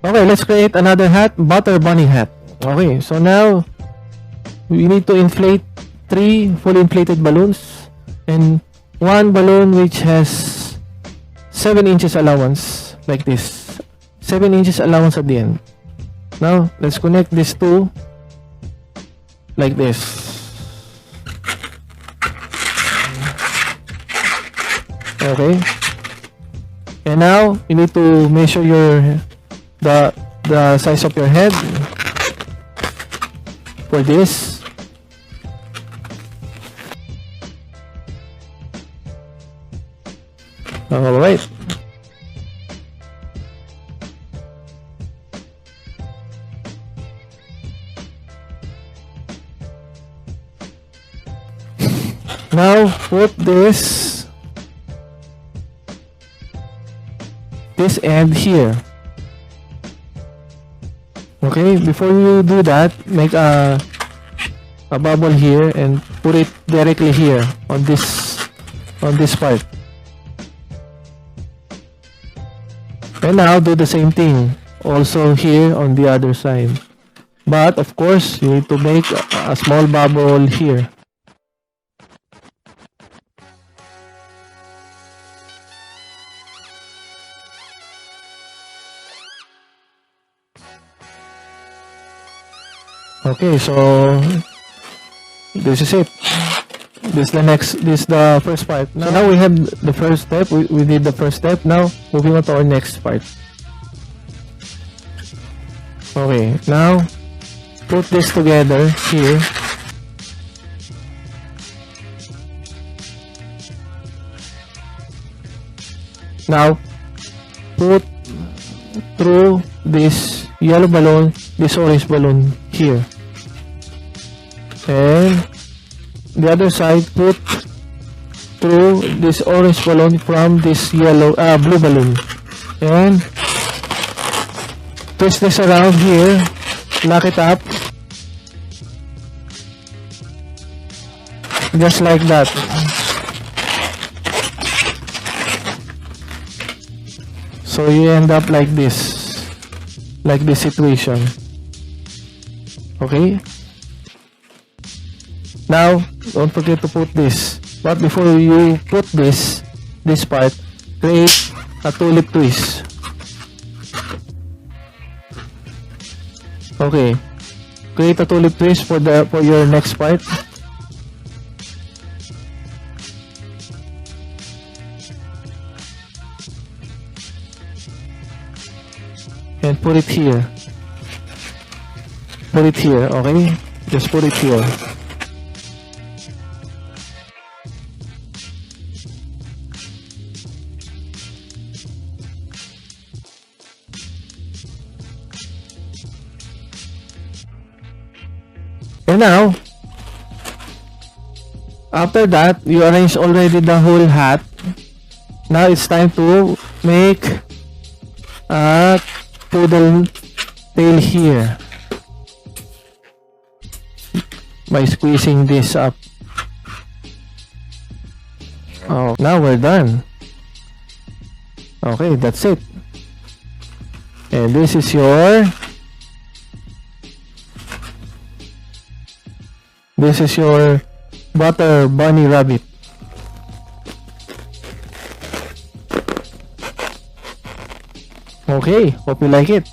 Okay, let's create another hat, butter bunny hat. Okay, so now we need to inflate 3 fully inflated balloons and 1 balloon which has 7 inches allowance, like this. 7 inches allowance at the end. Now, let's connect these two like this. Okay. And now, you need to measure the size of your head for this. Alright. Now put this end here. Okay, before you do that, make a bubble here and put it directly here on this part. And now do the same thing also here on the other side. But of course, you need to make a small bubble here. Okay, so this is it. This is the first part. So now we have the first step. We did the first step. Now moving on to our next part. Okay, now put this together here. Now put through this yellow balloon, this orange balloon here. And the other side, put through this orange balloon from this blue balloon, and twist this around here, lock it up, just like that. So you end up like this situation. Okay. Now, don't forget to put this. But before you put this part, create a tulip twist. Okay. Create a tulip twist for your next part. And put it here. Put it here, okay? Just put it here. And now, after that, you arrange already the whole hat. Now it's time to make a poodle tail here by squeezing this up. Oh, now we're done. Okay, that's it. And this is your butter bunny rabbit. Okay, hope you like it.